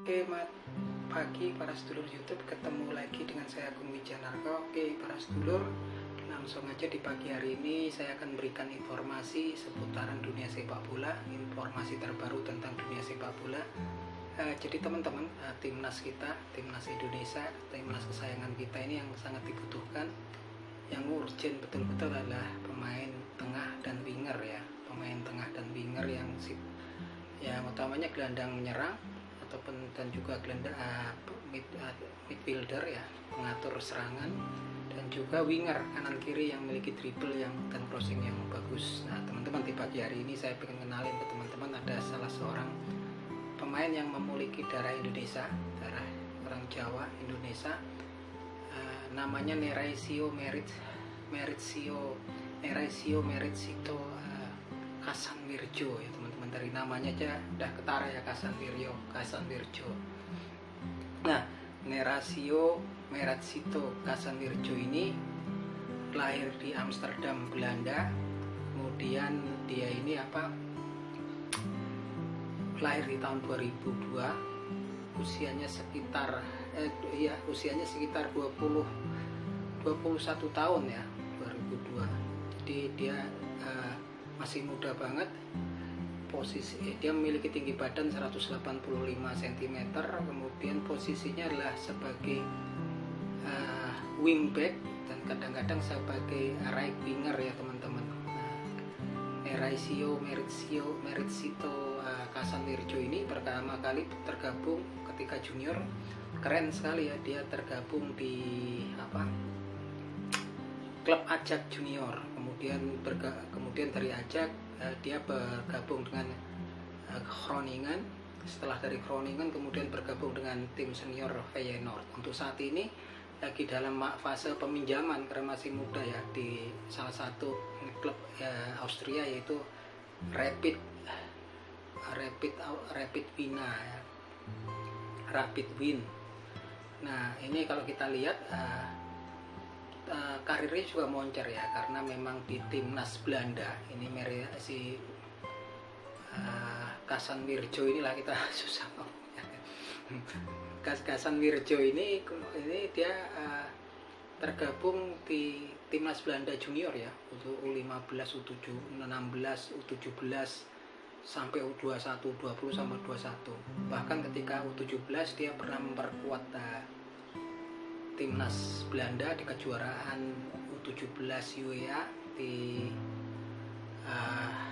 Selamat pagi para sedulur YouTube, ketemu lagi dengan saya Agung Wijanarko. Oke para sedulur, langsung aja di pagi hari ini saya akan berikan informasi seputaran dunia sepak bola, informasi terbaru tentang dunia sepak bola. Jadi teman-teman, timnas kita, timnas Indonesia, timnas kesayangan kita ini yang sangat dibutuhkan, yang urgent betul-betul adalah pemain tengah dan winger ya, pemain tengah dan winger yang utamanya gelandang menyerang ataupun dan juga gelandang midfielder ya, pengatur serangan, dan juga winger kanan kiri yang memiliki dribble dan crossing yang bagus. Nah teman-teman, di pagi hari ini saya pengen kenalin ke teman-teman ada salah seorang pemain yang memiliki darah Indonesia, darah orang Jawa Indonesia. Namanya Neraisio Meritsito Kasanwirjo ya teman-teman, dari namanya aja udah ketara ya, Kasanwirjo. Nah, Neraisio Meritsito Kasanwirjo ini lahir di Amsterdam, Belanda. Kemudian dia ini lahir di tahun 2002, usianya sekitar 21 tahun ya, 2002. Jadi dia masih muda banget. Dia memiliki tinggi badan 185 cm, kemudian posisinya adalah sebagai wingback dan kadang-kadang sebagai right winger ya teman-teman. Neraisio Meritsito Kasanwirjo ini pertama kali tergabung ketika junior. Keren sekali ya, dia tergabung di klub Ajax Junior. Kemudian dari Ajax dia bergabung dengan Groningen. Setelah dari Groningen kemudian bergabung dengan tim senior Feyenoord. Untuk saat ini lagi dalam fase peminjaman karena masih muda ya, di salah satu klub Austria yaitu Rapid Wien ya. Rapid Wien. Nah ini kalau kita lihat karirnya juga moncer ya, karena memang di timnas Belanda ini si Kasanwirjo inilah, kita susah ngomongnya. Kasanwirjo ini dia tergabung di timnas Belanda junior ya, untuk U15, U16, U17 sampai U21, U20 sama U21. Bahkan ketika U17 dia pernah memperkuat timnas Belanda di kejuaraan U17 UEFA di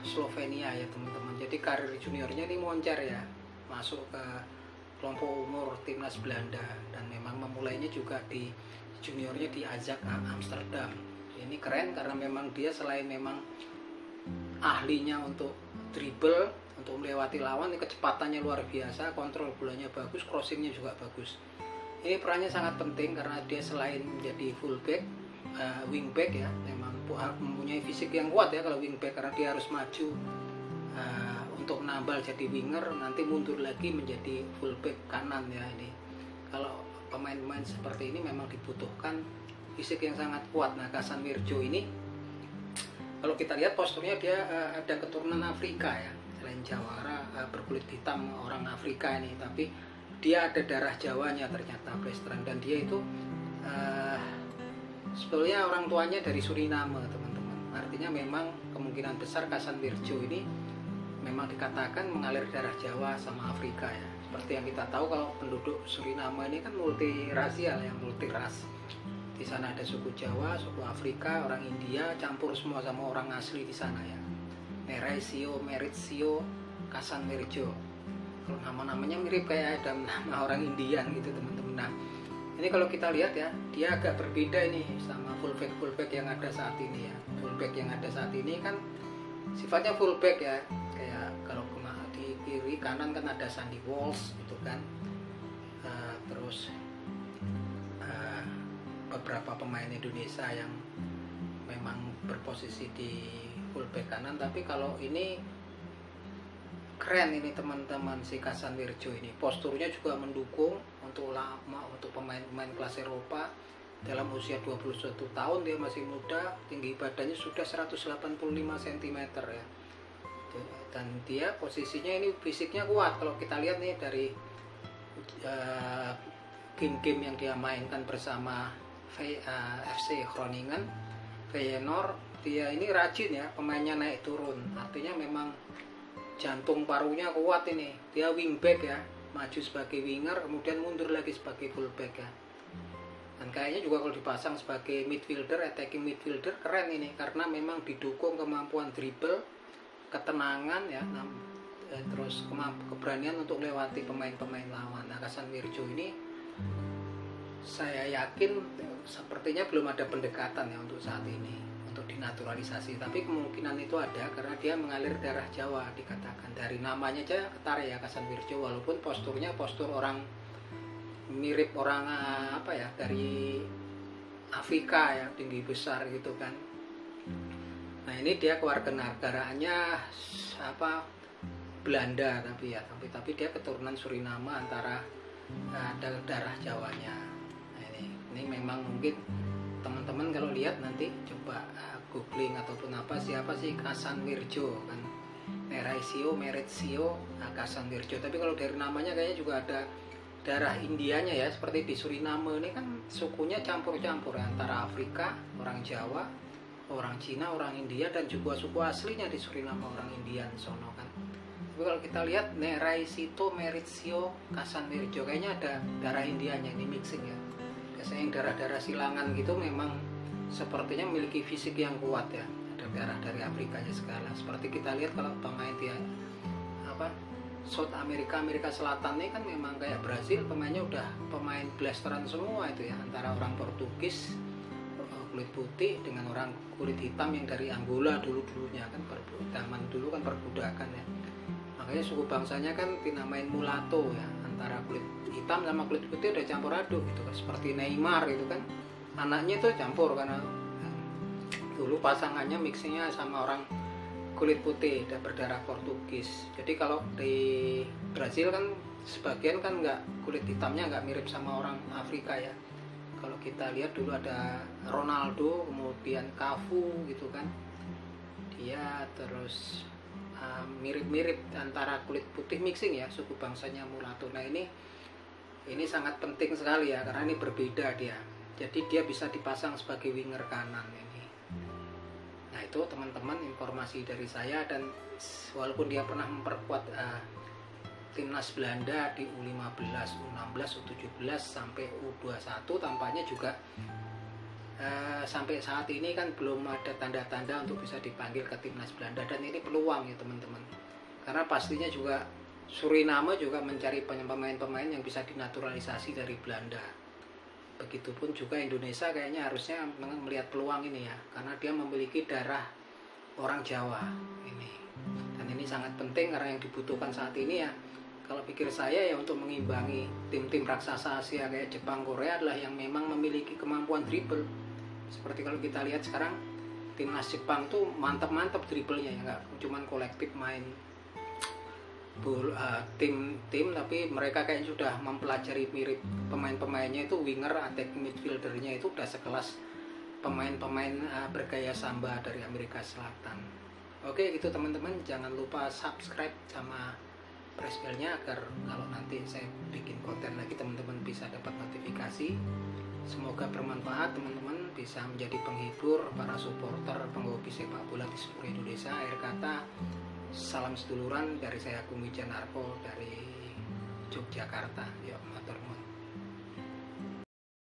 Slovenia ya teman-teman. Jadi karir juniornya ini moncer ya, masuk ke kelompok umur timnas Belanda, dan memang memulainya juga di juniornya di Ajax Amsterdam. Ini keren karena memang dia selain memang ahlinya untuk dribble, untuk melewati lawan, kecepatannya luar biasa, kontrol bolanya bagus, crossingnya juga bagus. Ini perannya sangat penting karena dia selain menjadi fullback, wingback ya, memang mempunyai fisik yang kuat ya kalau wingback, karena dia harus maju untuk menambal jadi winger, nanti mundur lagi menjadi fullback kanan ya. Ini kalau pemain-pemain seperti ini memang dibutuhkan fisik yang sangat kuat. Nah Kasanwirjo ini kalau kita lihat posturnya dia ada keturunan Afrika ya, selain Jawa, berkulit hitam, orang Afrika ini, tapi dia ada darah Jawanya ternyata, dan dia itu sebetulnya orang tuanya dari Suriname teman-teman. Artinya memang kemungkinan besar Kasanwirjo ini memang dikatakan mengalir darah Jawa sama Afrika ya. Seperti yang kita tahu kalau penduduk Suriname ini kan multirasial ya, multiras. Di sana ada suku Jawa, suku Afrika, orang India, campur semua sama orang asli di sana ya. Neraisio Meritsio Kasanwirjo. Kalau nama-namanya mirip kayak ada nama orang Indian gitu teman-teman. Nah ini kalau kita lihat ya, dia agak berbeda ini sama fullback yang ada saat ini ya. Fullback yang ada saat ini kan sifatnya fullback ya, kayak kalau di kiri kanan kan ada Sandy Walsh gitu kan, terus beberapa pemain Indonesia yang memang berposisi di fullback kanan. Tapi kalau ini keren ini teman-teman, si Kasanwirjo ini posturnya juga mendukung untuk pemain-pemain kelas Eropa. Dalam usia 21 tahun dia masih muda, tinggi badannya sudah 185 cm ya, dan dia posisinya ini fisiknya kuat. Kalau kita lihat nih dari game-game yang dia mainkan bersama FC Groningen, Feyenoord, dia ini rajin ya, pemainnya naik turun, artinya memang jantung parunya kuat ini. Dia wingback ya, maju sebagai winger kemudian mundur lagi sebagai fullback ya. Dan kayaknya juga kalau dipasang sebagai midfielder, attacking midfielder, keren ini karena memang didukung kemampuan dribble, ketenangan ya, terus keberanian untuk lewati pemain-pemain lawan. Nah, Casemiro ini saya yakin sepertinya belum ada pendekatan ya untuk saat ini untuk dinaturalisasi, tapi kemungkinan itu ada karena dia mengalir darah Jawa, dikatakan dari namanya aja ketarik ya, Casemiro, walaupun posturnya postur orang mirip orang apa ya, dari Afrika ya, tinggi besar gitu kan. Nah ini dia kewarganegaraannya apa, Belanda tapi dia keturunan Suriname antara ada darah Jawanya. Nah, ini memang mungkin teman-teman kalau lihat nanti coba googling ataupun apa, siapa sih Casemiro kan, Maurizio Casemiro. Tapi kalau dari namanya kayaknya juga ada darah Indianya ya, seperti di Suriname ini kan sukunya campur-campur ya, antara Afrika, orang Jawa, orang Cina, orang India, dan juga suku aslinya di Suriname orang Indian sono kan. Tapi kalau kita lihat Maurizio Casemiro kayaknya ada darah Indianya, ini mixing ya. Biasanya yang darah-darah silangan gitu memang sepertinya memiliki fisik yang kuat ya, ada darah dari Afrikanya segala. Seperti kita lihat kalau pemain dia apa, South Amerika Selatan ini kan memang kayak Brazil, pemainnya udah pemain blasteran semua itu ya, antara orang Portugis kulit putih dengan orang kulit hitam yang dari Angola dulunya kan, zaman dulu kan perbudakan ya. Makanya suku bangsanya kan dinamain mulatto ya, antara kulit hitam sama kulit putih udah campur aduk gitu kan, seperti Neymar gitu kan, anaknya itu campur karena dulu pasangannya mixingnya sama orang kulit putih dan berdarah Portugis. Jadi kalau di Brazil kan sebagian kan nggak, kulit hitamnya nggak mirip sama orang Afrika ya. Kalau kita lihat dulu ada Ronaldo, kemudian Cafu gitu kan, dia terus mirip-mirip antara kulit putih mixing ya, suku bangsanya mulatto. Nah ini sangat penting sekali ya, karena ini berbeda dia. Jadi dia bisa dipasang sebagai winger kanan ini. Nah itu teman-teman informasi dari saya, dan walaupun dia pernah memperkuat timnas Belanda di U15, U16, U17 sampai U21, tampaknya juga sampai saat ini kan belum ada tanda-tanda untuk bisa dipanggil ke timnas Belanda, dan ini peluang ya teman-teman, karena pastinya juga Suriname juga mencari pemain-pemain yang bisa dinaturalisasi dari Belanda. Begitupun juga Indonesia kayaknya harusnya melihat peluang ini ya, karena dia memiliki darah orang Jawa ini, dan ini sangat penting karena yang dibutuhkan saat ini ya, kalau pikir saya ya, untuk mengimbangi tim-tim raksasa Asia kayak Jepang, Korea adalah yang memang memiliki kemampuan dribble. Seperti kalau kita lihat sekarang timnas Jepang tuh mantap-mantap dribblenya ya, nggak cuman kolektif main tim, tapi mereka kayaknya sudah mempelajari mirip pemain-pemainnya itu, winger, attacking midfieldernya itu udah sekelas pemain-pemain bergaya samba dari Amerika Selatan. Oke gitu teman-teman, jangan lupa subscribe sama press bell-nya agar kalau nanti saya bikin konten lagi teman-teman bisa dapat notifikasi. Semoga bermanfaat teman-teman, bisa menjadi penghibur para supporter penghobi sepak bola di seluruh Indonesia. Akhir kata, salam seduluran dari saya, Agung Wijanarko dari Yogyakarta. Yuk, motor